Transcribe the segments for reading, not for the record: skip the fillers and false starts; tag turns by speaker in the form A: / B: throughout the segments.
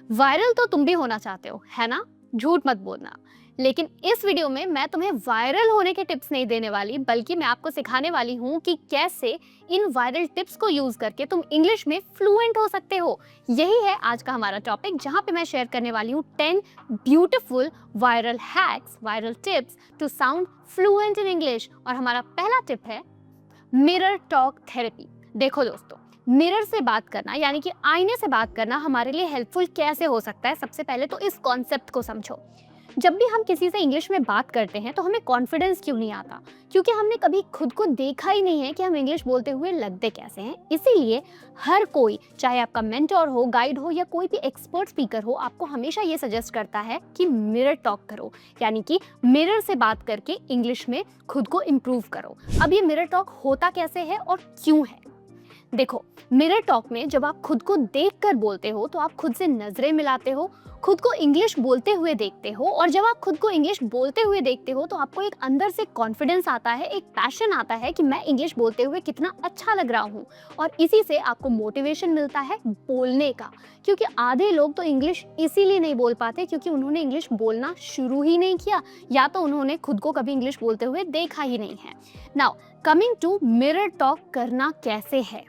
A: Viral तो तुम भी होना चाहते हो, है ना? झूठ मत बोलना। लेकिन इस वीडियो में मैं तुम्हें वायरल होने के टिप्स नहीं देने वाली, बल्कि मैं आपको सिखाने वाली हूँ कि कैसे इन वायरल टिप्स को यूज करके तुम इंग्लिश में फ्लुएंट हो सकते हो। यही है आज का हमारा टॉपिक, जहाँ पे मैं शेयर करने वाली हूँ 10 beautiful viral hacks, viral tips to sound fluent in English. और हमारा पहला टिप है मिरर टॉक थेरेपी। देखो दोस्तों, मिरर से बात करना यानी कि आईने से बात करना हमारे लिए हेल्पफुल कैसे हो सकता है, सबसे पहले तो इस कॉन्सेप्ट को समझो। जब भी हम किसी से इंग्लिश में बात करते हैं तो हमें कॉन्फिडेंस क्यों नहीं आता? क्योंकि हमने कभी खुद को देखा ही नहीं है कि हम इंग्लिश बोलते हुए लगते कैसे हैं। इसीलिए हर कोई, चाहे आपका मेंटर हो, गाइड हो या कोई भी एक्सपर्ट स्पीकर हो, आपको हमेशा ये सजेस्ट करता है कि मिरर टॉक करो, यानी कि मिरर से बात करके इंग्लिश में खुद को इम्प्रूव करो। अब ये मिरर टॉक होता कैसे है और क्यों है? देखो, मिरर टॉक में जब आप खुद को देखकर बोलते हो तो आप खुद से नजरें मिलाते हो, खुद को इंग्लिश बोलते हुए देखते हो, और जब आप खुद को इंग्लिश बोलते हुए देखते हो तो आपको एक अंदर से कॉन्फिडेंस आता है, एक पैशन आता है कि मैं इंग्लिश बोलते हुए कितना अच्छा लग रहा हूँ। और इसी से आपको मोटिवेशन मिलता है बोलने का। क्योंकि आधे लोग तो इंग्लिश इसीलिए नहीं बोल पाते क्योंकि उन्होंने इंग्लिश बोलना शुरू ही नहीं किया, या तो उन्होंने खुद को कभी इंग्लिश बोलते हुए देखा ही नहीं है। Now coming to mirror talk करना कैसे है।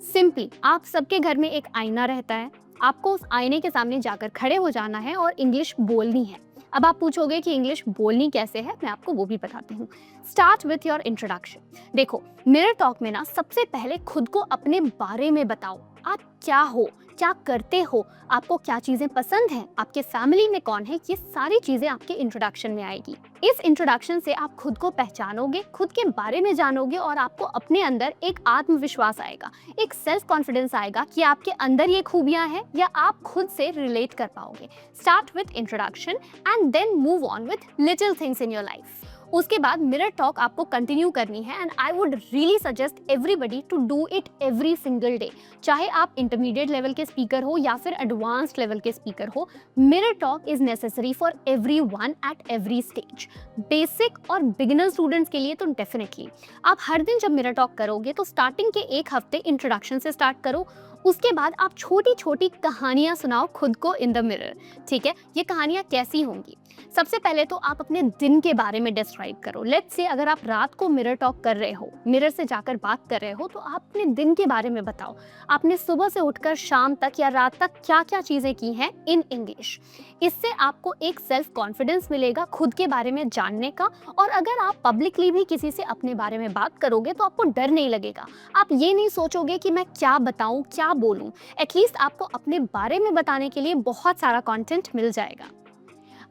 A: सिंपली आप सबके घर में एक आईना रहता है, आपको उस आईने के सामने जाकर खड़े हो जाना है और इंग्लिश बोलनी है। अब आप पूछोगे कि इंग्लिश बोलनी कैसे है, मैं आपको वो भी बताती हूँ। Start with your introduction. देखो, मिरर टॉक में ना सबसे पहले खुद को अपने बारे में बताओ। आप क्या हो, क्या करते हो, आपको क्या चीजें पसंद हैं, आपके फैमिली में कौन है, ये सारी चीजें आपके इंट्रोडक्शन में आएगी। इस इंट्रोडक्शन से आप खुद को पहचानोगे, खुद के बारे में जानोगे, और आपको अपने अंदर एक आत्मविश्वास आएगा, एक सेल्फ कॉन्फिडेंस आएगा कि आपके अंदर ये खूबियां हैं या आप खुद से रिलेट कर पाओगे। Start with introduction and then move on with little things in your life. उसके बाद मिरर टॉक आपको कंटिन्यू करनी है, and I would really suggest everybody to do it every single day. चाहे आप इंटरमीडिएट लेवल के स्पीकर हो या फिर एडवांस्ड लेवल के स्पीकर हो, mirror talk is necessary for everyone at every stage. Basic और बिगिनर स्टूडेंट्स के लिए तो डेफिनेटली। आप हर दिन जब मिरर टॉक करोगे तो स्टार्टिंग के एक हफ्ते इंट्रोडक्शन से स्टार्ट करो। उसके बाद आप छोटी छोटी कहानियां सुनाओ खुद को इन द मिरर। ठीक है, ये कहानियां कैसी होंगी? सबसे पहले तो आप अपने दिन के बारे में डिस्क्राइब करो। लेट्स से अगर आप रात को मिरर टॉक कर रहे हो, मिरर से जाकर बात कर रहे हो, तो आप अपने दिन के बारे में बताओ। आपने सुबह से उठकर शाम तक या रात तक क्या क्या चीजें की हैं इन इंग्लिश। इससे आपको एक सेल्फ कॉन्फिडेंस मिलेगा खुद के बारे में जानने का। और अगर आप पब्लिकली भी किसी से अपने बारे में बात करोगे तो आपको डर नहीं लगेगा। आप ये नहीं सोचोगे कि मैं क्या बताऊं, क्या बोलूं। एटलीस्ट आपको अपने बारे में बताने के लिए बहुत सारा कंटेंट मिल जाएगा।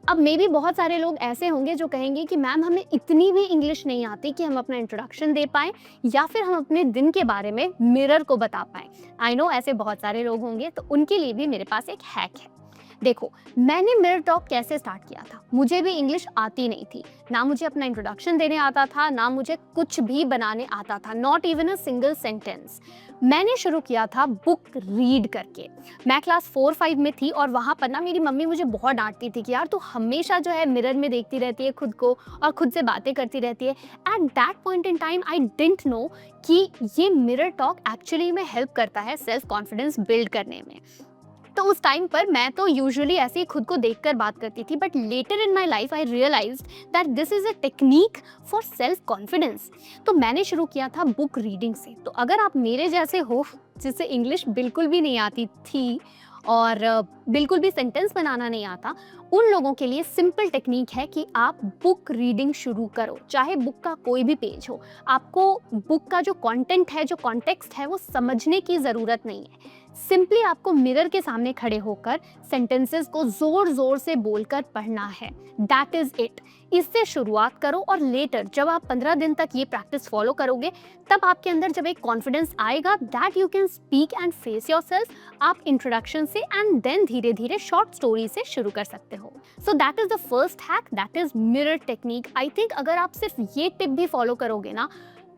A: अब मे भी बहुत सारे लोग ऐसे होंगे जो कहेंगे कि मैम हमें इतनी भी इंग्लिश नहीं आती कि हम अपना इंट्रोडक्शन दे पाएं या फिर हम अपने दिन के बारे में मिरर को बता पाएं। आई नो ऐसे बहुत सारे लोग होंगे, तो उनके लिए भी मेरे पास एक हैक है। देखो, मैंने मिरर टॉक कैसे स्टार्ट किया था। मुझे भी इंग्लिश आती नहीं थी, ना मुझे अपना इंट्रोडक्शन देने आता था, ना मुझे कुछ भी बनाने आता था, not even a single sentence. मैंने शुरू किया था बुक रीड करके। मैं क्लास 4-5 में थी और वहाँ पर ना मेरी मम्मी मुझे बहुत डांटती थी कि यार तू हमेशा जो है मिरर में देखती रहती है खुद को और खुद से बातें करती रहती है। At that point in time I didn't know कि ये मिरर टॉक एक्चुअली में हेल्प करता है सेल्फ कॉन्फिडेंस बिल्ड करने में। तो उस टाइम पर मैं तो यूजुअली ऐसे ही खुद को देखकर बात करती थी, but later in my life I realised that this is a technique for self confidence. तो मैंने शुरू किया था बुक रीडिंग से। तो अगर आप मेरे जैसे हो जिसे इंग्लिश बिल्कुल भी नहीं आती थी और बिल्कुल भी सेंटेंस बनाना नहीं आता, उन लोगों के लिए सिंपल टेक्निक है कि आप बुक रीडिंग शुरू करो। चाहे बुक का कोई भी पेज हो, आपको बुक का जो कंटेंट है, जो कॉन्टेक्स्ट है, वो समझने की ज़रूरत नहीं है। सिंपली आपको मिरर के सामने खड़े होकर सेंटेंसेस को जोर जोर से बोलकर पढ़ना है। That is it. इससे शुरुआत करो और लेटर जब आप 15 दिन तक ये प्रैक्टिस फॉलो करोगे, तब आपके अंदर जब एक कॉन्फिडेंस आएगा that you can speak and face yourself, आप इंट्रोडक्शन से एंड देन धीरे धीरे शॉर्ट स्टोरी से शुरू कर सकते हो। So that is the first hack, that is mirror technique. I think अगर आप सिर्फ ये टिप भी फॉलो करोगे ना,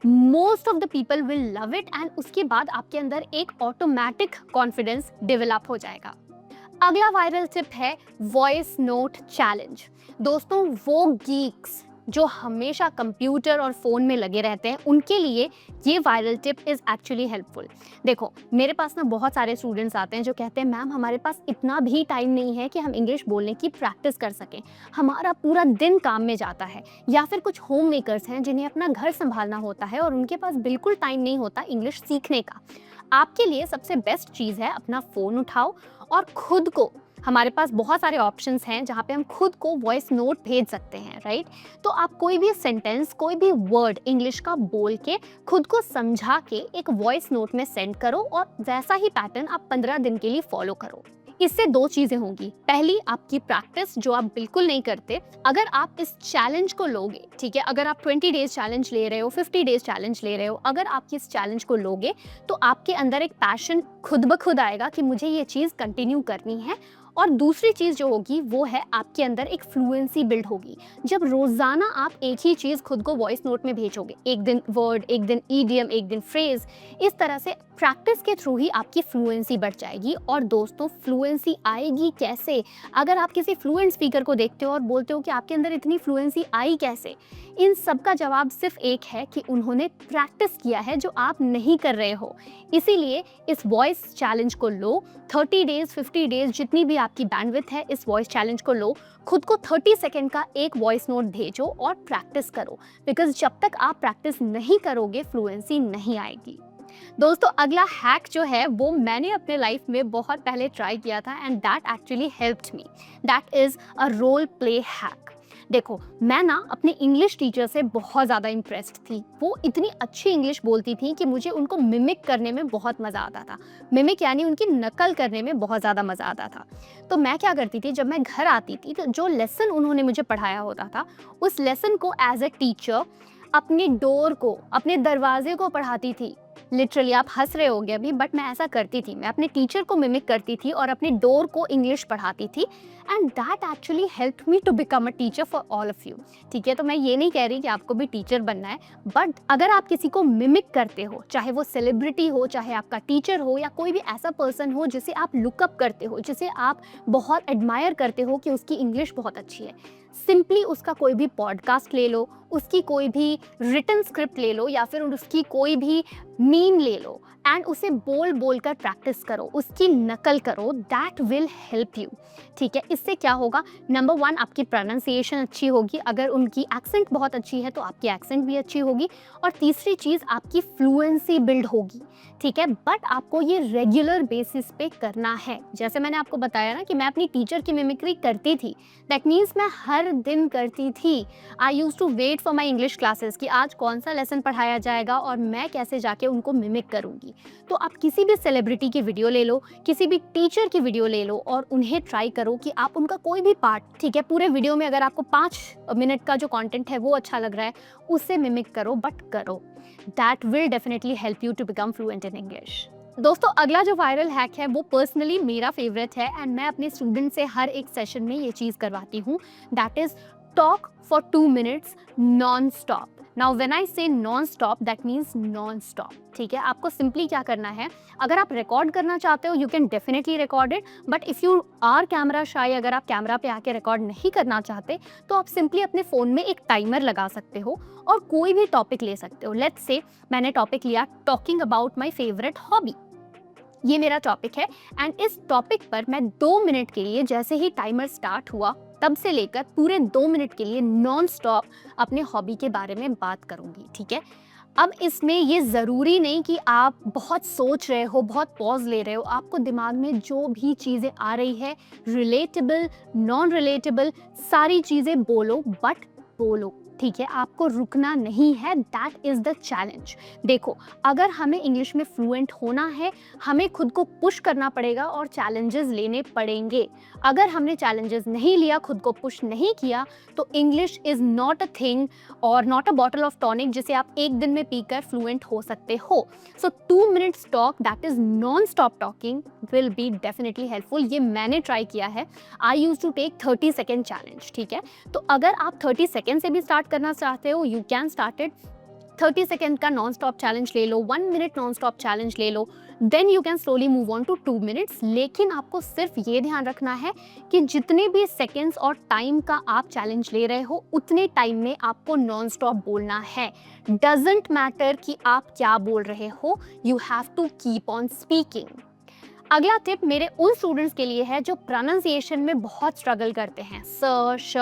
A: most of the people will love it, and उसके बाद आपके अंदर एक ऑटोमेटिक कॉन्फिडेंस डेवलप हो जाएगा। अगला वायरल टिप है वॉइस नोट चैलेंज। दोस्तों, वो गीक्स जो हमेशा कंप्यूटर और फ़ोन में लगे रहते हैं, उनके लिए ये viral tip is actually helpful. देखो, मेरे पास ना बहुत सारे स्टूडेंट्स आते हैं जो कहते हैं मैम हमारे पास इतना भी टाइम नहीं है कि हम इंग्लिश बोलने की प्रैक्टिस कर सकें। हमारा पूरा दिन काम में जाता है। या फिर कुछ होम मेकर्स हैं जिन्हें अपना घर सँभालना होता है और उनके पास बिल्कुल टाइम नहीं होता इंग्लिश सीखने का। आपके लिए सबसे बेस्ट चीज़ है अपना फ़ोन उठाओ और खुद को, हमारे पास बहुत सारे ऑप्शंस हैं जहाँ पे हम खुद को वॉइस नोट भेज सकते हैं, राइट? तो आप कोई भी सेंटेंस, कोई भी वर्ड इंग्लिश का बोल के खुद को समझा के एक वॉइस नोट में सेंड करो और वैसा ही पैटर्न आप 15 दिन के लिए फॉलो करो। इससे दो चीजें होंगी। पहली, आपकी प्रैक्टिस जो आप बिल्कुल नहीं करते, अगर आप इस चैलेंज को लोगे, ठीक है, अगर आप 20 डेज चैलेंज ले रहे हो, 50 डेज चैलेंज ले रहे हो, अगर आप इस चैलेंज को लोगे तो आपके अंदर एक पैशन खुद ब खुद आएगा कि मुझे ये चीज़ कंटिन्यू करनी है। और दूसरी चीज़ जो होगी वो है आपके अंदर एक फ्लुएंसी बिल्ड होगी। जब रोज़ाना आप एक ही चीज़ खुद को वॉइस नोट में भेजोगे, एक दिन वर्ड, एक दिन ईडियम, एक दिन फ्रेज, इस तरह से प्रैक्टिस के थ्रू ही आपकी फ्लुएंसी बढ़ जाएगी। और दोस्तों, फ्लुएंसी आएगी कैसे? अगर आप किसी फ्लुएंट स्पीकर को देखते हो और बोलते हो कि आपके अंदर इतनी फ्लुएंसी आई कैसे, इन सब का जवाब सिर्फ एक है कि उन्होंने प्रैक्टिस किया है जो आप नहीं कर रहे हो। इसीलिए इस वॉइस चैलेंज को लो, 30 डेज, 50 डेज, जितनी भी आपकी बैंडविड्थ है, इस वॉइस चैलेंज को लो, खुद को 30 सेकेंड का एक वॉइस नोट भेजो और प्रैक्टिस करो। बिकॉज जब तक आप प्रैक्टिस नहीं करोगे, फ्लुएंसी नहीं आएगी। दोस्तों, अगला हैक जो है वो मैंने अपने लाइफ में बहुत पहले ट्राई किया था and that actually helped me. That is a role play hack. देखो, मैं ना अपने इंग्लिश टीचर से बहुत ज़्यादा इम्प्रेस्ड थी। वो इतनी अच्छी इंग्लिश बोलती थी कि मुझे उनको मिमिक करने में बहुत मज़ा आता था। मिमिक यानी उनकी नकल करने में बहुत ज़्यादा मज़ा आता था। तो मैं क्या करती थी, जब मैं घर आती थी तो जो लेसन उन्होंने मुझे पढ़ाया होता था, उस लेसन को एज ए टीचर अपने डोर को, अपने दरवाजे को पढ़ाती थी। लिटरली आप हंस रहे होगे अभी, बट मैं ऐसा करती थी। मैं अपने टीचर को मिमिक करती थी और अपने डोर को इंग्लिश पढ़ाती थी and that actually helped me to become a teacher for all of you. ठीक है, तो मैं ये नहीं कह रही कि आपको भी टीचर बनना है, बट अगर आप किसी को मिमिक करते हो, चाहे वो सेलिब्रिटी हो, चाहे आपका टीचर हो, या कोई भी ऐसा पर्सन हो जिसे आप लुकअप करते हो, जिसे आप बहुत एडमायर करते हो कि उसकी इंग्लिश बहुत अच्छी है, सिंपली उसका कोई भी पॉडकास्ट ले लो, उसकी कोई भी रिटन स्क्रिप्ट ले लो, या फिर उसकी कोई भी मीम ले लो एंड उसे बोल बोल कर प्रैक्टिस करो, उसकी नकल करो। That will help you. ठीक है, इससे क्या होगा? नंबर 1, आपकी प्रोनाउंसिएशन अच्छी होगी। अगर उनकी एक्सेंट बहुत अच्छी है तो आपकी एक्सेंट भी अच्छी होगी। और तीसरी चीज़, आपकी फ्लुएंसी बिल्ड होगी। ठीक है, बट आपको ये रेगुलर बेसिस पे करना है। जैसे मैंने आपको बताया ना कि मैं अपनी टीचर की मिमिक्री करती थी, दैट मीन्स मैं हर दिन करती थी। I use to wait for my English classes कि आज कौन सा लेसन पढ़ाया जाएगा और मैं कैसे जाके उनको मिमिक करूँगी। तो आप किसी भी सेलिब्रिटी की वीडियो ले लो, किसी भी टीचर की वीडियो ले लो और उन्हें ट्राई करो कि आप उनका कोई भी पार्ट, ठीक है, पूरे वीडियो में अगर आपको 5 मिनट का जो कंटेंट है वो अच्छा लग रहा है, उससे मिमिक करो, बट करो। That will definitely help you to become fluent in English. दोस्तों, अगला जो वायरल हैक है वो पर्सनली मेरा फेवरेट है एंड मैं अपने स्टूडेंट से हर एक सेशन में ये चीज़ करवाती हूँ। That is talk for 2 minutes non stop. Now when I say non stop, that means non stop. ठीक है, आपको सिंपली क्या करना है, अगर आप रिकॉर्ड करना चाहते हो you can definitely record it, but if you are camera shy, अगर आप कैमरा पे आके रिकॉर्ड नहीं करना चाहते तो आप सिंपली अपने फ़ोन में एक टाइमर लगा सकते हो और कोई भी टॉपिक ले सकते हो। लेट्स से मैंने टॉपिक लिया talking about my favourite hobby. ये मेरा टॉपिक है एंड इस टॉपिक पर मैं 2 मिनट के लिए, जैसे ही टाइमर स्टार्ट हुआ तब से लेकर पूरे 2 मिनट के लिए नॉन स्टॉप अपने हॉबी के बारे में बात करूंगी। ठीक है, अब इसमें ये ज़रूरी नहीं कि आप बहुत सोच रहे हो, बहुत पॉज ले रहे हो। आपको दिमाग में जो भी चीज़ें आ रही है, रिलेटेबल, नॉन रिलेटेबल, सारी चीज़ें बोलो, बट बोलो। ठीक है, आपको रुकना नहीं है। That is the challenge. देखो, अगर हमें इंग्लिश में फ्लुएंट होना है, हमें खुद को पुश करना पड़ेगा और चैलेंजेस लेने पड़ेंगे। अगर हमने चैलेंजेस नहीं लिया, खुद को पुश नहीं किया, तो English is not a thing और not a bottle of tonic जिसे आप एक दिन में पीकर फ्लुएंट हो सकते हो। So 2 minutes talk, that is non stop talking, will be definitely helpful. ये मैंने ट्राई किया है। I use to take 30 second challenge. ठीक है, तो अगर आप 30 सेकेंड से भी स्टार्ट करना चाहते हो, you can start it. 30 second का नॉन स्टॉप चैलेंज ले लो, 1 मिनट नॉन स्टॉप चैलेंज ले लो, then you can slowly move on to 2 minutes. लेकिन आपको सिर्फ ये ध्यान रखना है कि जितने भी सेकेंड्स और टाइम का आप चैलेंज ले रहे हो उतने टाइम में आपको नॉन स्टॉप बोलना है। डजेंट मैटर कि आप क्या बोल रहे हो, you have to keep on speaking. अगला टिप मेरे उन स्टूडेंट्स के लिए है जो प्रोनाउंसिएशन में बहुत स्ट्रगल करते हैं, स, श,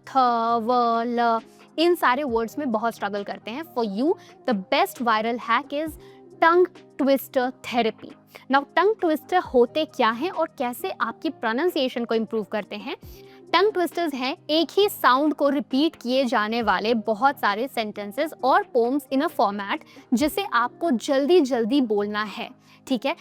A: थ, व, ल, इन सारे वर्ड्स में बहुत स्ट्रगल करते हैं। For you the best viral hack is tongue twister therapy. Now tongue twister होते क्या हैं और कैसे आपकी प्रोनाउंसिएशन को इम्प्रूव करते हैं? टंग ट्विस्टर्स हैं एक ही साउंड को रिपीट किए जाने वाले बहुत सारे सेंटेंसेस और पोम्स इन अ फॉर्मेट जिसे आपको जल्दी जल्दी बोलना है। ठीक है,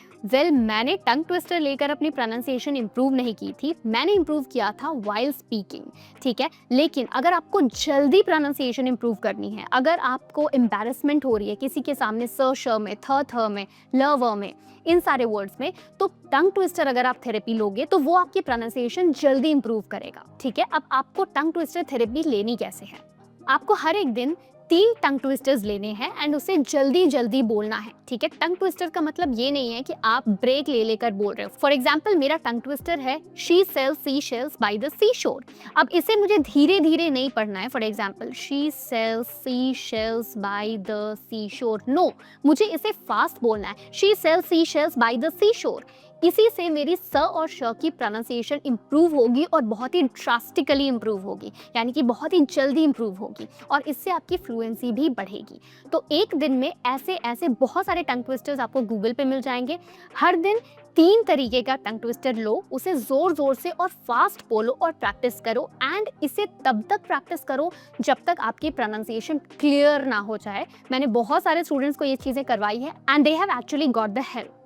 A: मैंने टंग ट्विस्टर लेकर अपनी प्रोनाउंसिएशन इंप्रूव नहीं की थी, मैंने इंप्रूव किया था वाइल स्पीकिंग। ठीक है, लेकिन अगर आपको जल्दी प्रोनाउंसिएशन इंप्रूव करनी है, अगर आपको एम्बैरेसमेंट हो रही है किसी के सामने स, श में, थ में, ल, व में, इन सारे वर्ड्स में, तो टंग ट्विस्टर अगर आप थेरेपी लोगे तो वो आपकी प्रोनाउंसिएशन जल्दी इंप्रूव करेगा। ठीक है, अब आपको टंग ट्विस्टर थेरेपी लेनी कैसे है? आपको हर एक दिन 3 टंग ट्विस्टर्स लेने हैं एंड उसे जल्दी जल्दी बोलना है। ठीक है, टंग ट्विस्टर का मतलब ये नहीं है कि आप ब्रेक ले लेकर बोल रहे हो। फॉर एग्जाम्पल मेरा टंग ट्विस्टर है she sells sea shells by the sea shore. अब इसे मुझे धीरे धीरे नहीं पढ़ना है। For example she sells sea shells by the sea shore, no, मुझे इसे फास्ट बोलना है, she sells sea shells by the sea shore. इसी से मेरी स और श की प्रोनाउंसिएशन इंप्रूव होगी और बहुत ही ड्रास्टिकली इंप्रूव होगी, यानी कि बहुत ही जल्दी इंप्रूव होगी और इससे आपकी फ्लुएंसी भी बढ़ेगी। तो एक दिन में ऐसे ऐसे बहुत सारे टंग ट्विस्टर्स आपको गूगल पे मिल जाएंगे। हर दिन 3 तरीके का टंग ट्विस्टर लो, उसे जोर जोर से और फास्ट बोलो और प्रैक्टिस करो एंड इसे तब तक प्रैक्टिस करो जब तक आपकी प्रोनाउंसिएशन क्लियर ना हो जाए। मैंने बहुत सारे स्टूडेंट्स को ये चीज़ें करवाई है and they have actually got the help.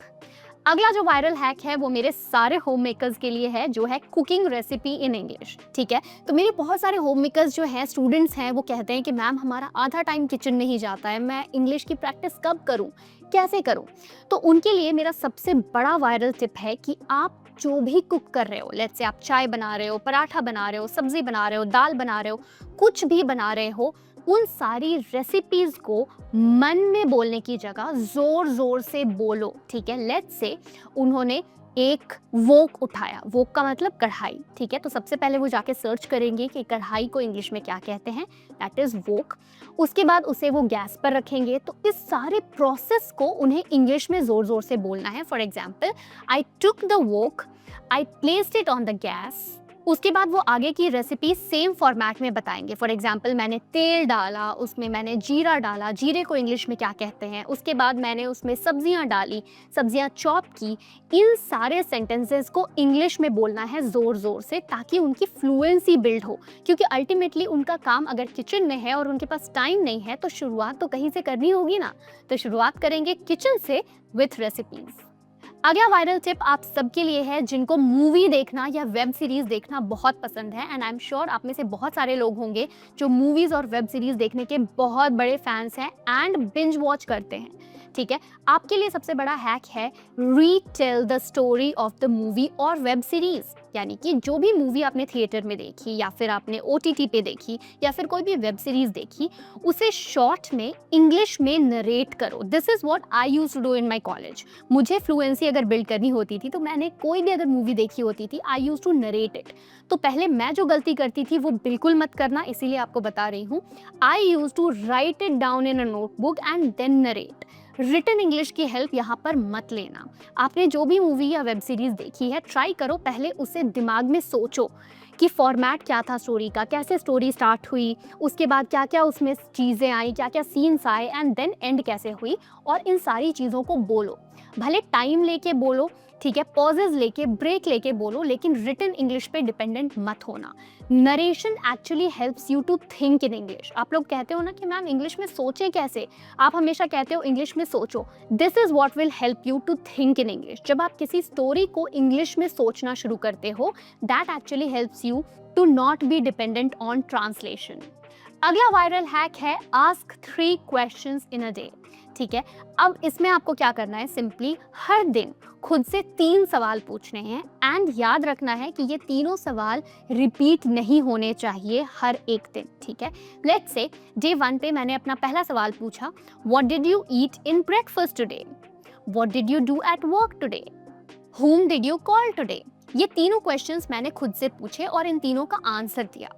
A: अगला जो वायरल हैक है वो मेरे सारे होम मेकर्स के लिए है, जो है कुकिंग रेसिपी इन इंग्लिश। ठीक है, तो मेरे बहुत सारे होम मेकर्स जो हैं, स्टूडेंट्स हैं, वो कहते हैं कि मैम हमारा आधा टाइम किचन में ही जाता है, मैं इंग्लिश की प्रैक्टिस कब करूं, कैसे करूं? तो उनके लिए मेरा सबसे बड़ा वायरल टिप है कि आप जो भी कुक कर रहे हो, लेट्स से आप चाय बना रहे हो, पराठा बना रहे हो, सब्जी बना रहे हो, दाल बना रहे हो, कुछ भी बना रहे हो, उन सारी रेसिपीज को मन में बोलने की जगह जोर जोर से बोलो। ठीक है, लेट्स से उन्होंने एक वोक उठाया, वोक का मतलब कढ़ाई। ठीक है, तो सबसे पहले वो जाके सर्च करेंगे कि कढ़ाई को इंग्लिश में क्या कहते हैं, दैट इज वोक। उसके बाद उसे वो गैस पर रखेंगे, तो इस सारे प्रोसेस को उन्हें इंग्लिश में जोर जोर से बोलना है। For example, I took the woke, I placed it on the gas. उसके बाद वो आगे की रेसिपी सेम फॉर्मेट में बताएंगे। फॉर एग्जाम्पल, मैंने तेल डाला, उसमें मैंने जीरा डाला, जीरे को इंग्लिश में क्या कहते हैं, उसके बाद मैंने उसमें सब्जियां डाली, सब्जियां चॉप की। इन सारे सेंटेंसेस को इंग्लिश में बोलना है ज़ोर ज़ोर से, ताकि उनकी फ्लुएंसी बिल्ड हो, क्योंकि अल्टीमेटली उनका काम अगर किचन में है और उनके पास टाइम नहीं है तो शुरुआत तो कहीं से करनी होगी ना। तो शुरुआत करेंगे किचन से विथ रेसिपीज़। अगला वायरल टिप आप सबके लिए है जिनको मूवी देखना या वेब सीरीज देखना बहुत पसंद है, एंड आई एम श्योर आप में से बहुत सारे लोग होंगे जो मूवीज और वेब सीरीज देखने के बहुत बड़े फैंस हैं एंड बिंज वॉच करते हैं। ठीक है, आपके लिए सबसे बड़ा हैक है retail the story of the movie और वेब सीरीज, यानी कि जो भी मूवी आपने थिएटर में देखी या फिर आपने OTT पे देखी या फिर कोई भी वेब सीरीज देखी, उसे शॉर्ट में इंग्लिश में नरेट करो। This is what I used to do in my college. मुझे फ्लुएंसी अगर बिल्ड करनी होती थी तो मैंने कोई भी अगर मूवी देखी होती थी, I used to narrate it. तो पहले मैं जो गलती करती थी वो बिल्कुल मत करना, इसीलिए आपको बता रही हूँ। I used to write it down in a notebook and then narrate. Written English की हेल्प यहाँ पर मत लेना। आपने जो भी मूवी या वेब सीरीज देखी है, ट्राई करो पहले उसे दिमाग में सोचो कि फॉर्मेट क्या था स्टोरी का, कैसे स्टोरी स्टार्ट हुई, उसके बाद क्या क्या उसमें चीज़ें आई, क्या क्या सीन्स आए, एंड देन एंड कैसे हुई, और इन सारी चीज़ों को बोलो। भले टाइम लेके बोलो, ठीक है, पॉजेज लेके, ब्रेक लेके बोलो, लेकिन रिटन इंग्लिश पे डिपेंडेंट मत होना। Narration actually helps you to think in English. आप लोग कहते हो ना कि मैम इंग्लिश में सोचे कैसे, आप हमेशा कहते हो इंग्लिश में सोचो। This is what will help you to think in English. जब आप किसी स्टोरी को इंग्लिश में सोचना शुरू करते हो, that actually helps you to not be dependent on translation. अगला वायरल हैक है ask 3 questions in a day. ठीक है, अब इसमें आपको क्या करना है, सिंपली हर दिन खुद से 3 सवाल पूछने हैं एंड याद रखना है कि ये तीनों सवाल रिपीट नहीं होने चाहिए हर एक दिन। ठीक है, लेट्स से डे 1 पे मैंने अपना पहला सवाल पूछा, what did you eat in breakfast today, what did you do at work today, whom did you call today। ये तीनों क्वेश्चंस मैंने खुद से पूछे और इन तीनों का आंसर दिया।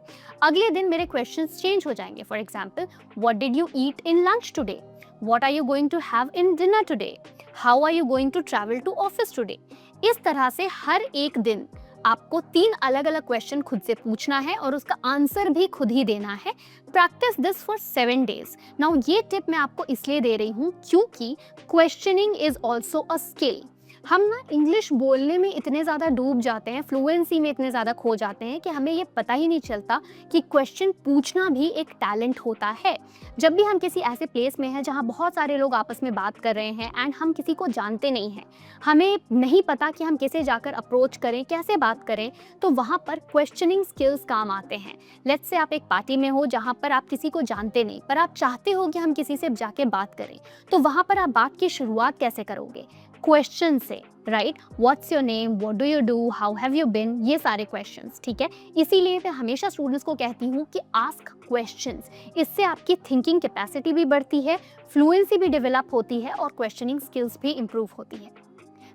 A: अगले दिन मेरे क्वेश्चंस चेंज हो जाएंगे। For example, what did you eat in lunch today, what are you going to have in dinner today, how are you going to travel to office today. इस तरह से हर एक दिन आपको 3 अलग अलग क्वेश्चन खुद से पूछना है और उसका आंसर भी खुद ही देना है। Practice this for 7 days. Now ये टिप मैं आपको इसलिए दे रही हूँ क्योंकि questioning is also a skill. हम ना इंग्लिश बोलने में इतने ज़्यादा डूब जाते हैं, फ्लुएंसी में इतने ज़्यादा खो जाते हैं कि हमें ये पता ही नहीं चलता कि क्वेश्चन पूछना भी एक टैलेंट होता है। जब भी हम किसी ऐसे प्लेस में हैं जहाँ बहुत सारे लोग आपस में बात कर रहे हैं एंड हम किसी को जानते नहीं हैं, हमें नहीं पता कि हम कैसे जाकर अप्रोच करें, कैसे बात करें, तो वहाँ पर क्वेश्चनिंग स्किल्स काम आते हैं। लेट्स से आप एक पार्टी में हो जहाँ पर आप किसी को जानते नहीं, पर आप चाहते हो कि हम किसी से जाके बात करें, तो वहाँ पर आप बात की शुरुआत कैसे करोगे, क्वेश्चन से, right. What's your name, what do you do, how have you been, ये सारे क्वेश्चंस। ठीक है, इसीलिए मैं हमेशा स्टूडेंट्स को कहती हूँ कि आस्क क्वेश्चंस। इससे आपकी थिंकिंग कैपेसिटी भी बढ़ती है, फ्लुएंसी भी डेवलप होती है और क्वेश्चनिंग स्किल्स भी इंप्रूव होती है।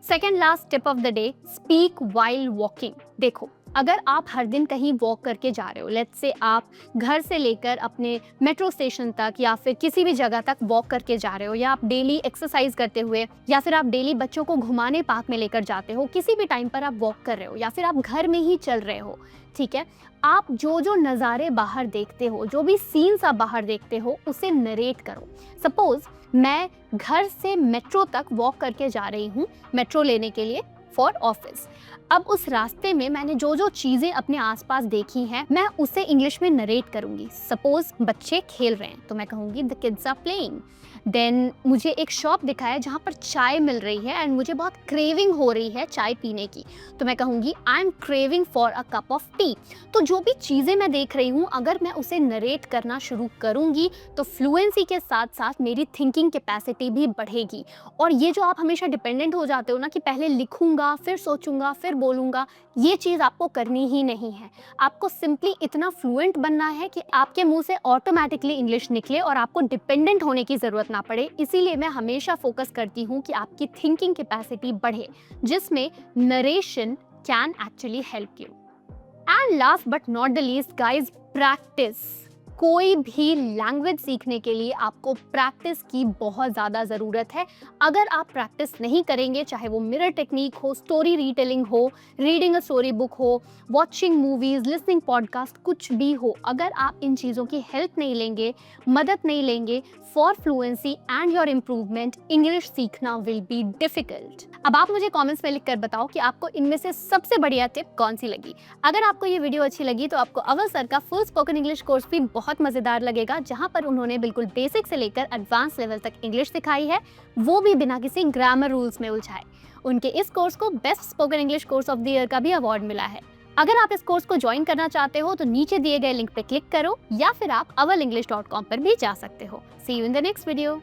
A: Second last tip of the day, speak while walking. देखो, अगर आप हर दिन कहीं वॉक करके जा रहे हो, लेट्स से आप घर से लेकर अपने मेट्रो स्टेशन तक या फिर किसी भी जगह तक वॉक करके जा रहे हो, या आप डेली एक्सरसाइज करते हुए, या फिर आप डेली बच्चों को घुमाने पार्क में लेकर जाते हो, किसी भी टाइम पर आप वॉक कर रहे हो, या फिर आप घर में ही चल रहे हो, ठीक है, आप जो जो नज़ारे बाहर देखते हो, जो भी सीन्स आप बाहर देखते हो, उसे नरेट करो। सपोज मैं घर से मेट्रो तक वॉक करके जा रही हूँ, मेट्रो लेने के लिए फॉर ऑफिस। अब उस रास्ते में मैंने जो जो चीज़ें अपने आसपास देखी हैं, मैं उसे इंग्लिश में नरेट करूँगी। सपोज बच्चे खेल रहे हैं तो मैं कहूँगी the kids are playing. Then मुझे एक शॉप दिखा है जहाँ पर चाय मिल रही है एंड मुझे बहुत क्रेविंग हो रही है चाय पीने की, तो मैं कहूँगी I am craving for a cup of T. तो जो भी चीज़ें मैं देख रही हूँ, अगर मैं उसे नरेट करना शुरू करूँगी तो फ्लुएंसी के साथ साथ मेरी थिंकिंग कैपेसिटी भी बढ़ेगी। और ये जो आप हमेशा डिपेंडेंट हो जाते हो ना कि पहले लिखूँगा फिर सोचूंगा फिर बोलूँगा, ये चीज़ आपको करनी ही नहीं है। आपको सिंपली इतना फ्लुएंट बनना है कि आपके मुंह से ऑटोमेटिकली इंग्लिश निकले और आपको डिपेंडेंट होने की ज़रूरत ना पड़े। इसीलिए मैं हमेशा फोकस करती हूँ कि आपकी थिंकिंग कैपेसिटी बढ़े, जिसमें narration can actually help you. And last but not the least guys, practice. कोई भी लैंग्वेज सीखने के लिए आपको प्रैक्टिस की बहुत ज़्यादा ज़रूरत है। अगर आप प्रैक्टिस नहीं करेंगे, चाहे वो मिरर टेक्निक हो, स्टोरी रीटेलिंग हो, रीडिंग अ स्टोरी बुक हो, वॉचिंग मूवीज़, लिसनिंग पॉडकास्ट, कुछ भी हो, अगर आप इन चीज़ों की हेल्प नहीं लेंगे, मदद नहीं लेंगे for fluency and your improvement, English सीखना विल बी डिफ़िकल्ट। अब आप मुझे कमेंट्स में लिखकर बताओ कि आपको इनमें से सबसे बढ़िया टिप कौन सी लगी। अगर आपको ये वीडियो अच्छी लगी तो आपको अवल सर का फुल स्पोकन इंग्लिश कोर्स भी बहुत मज़ेदार लगेगा, जहाँ पर उन्होंने बिल्कुल बेसिक से लेकर एडवांस लेवल तक इंग्लिश सिखाई है, वो भी बिना किसी ग्रामर रूल्स में उलझाए। उनके इस कोर्स को best spoken English course of the year का भी अवार्ड मिला है। अगर आप इस कोर्स को ज्वाइन करना चाहते हो तो नीचे दिए गए लिंक पर क्लिक करो, या फिर आप awalenglish.com पर भी जा सकते हो। See you in the next video.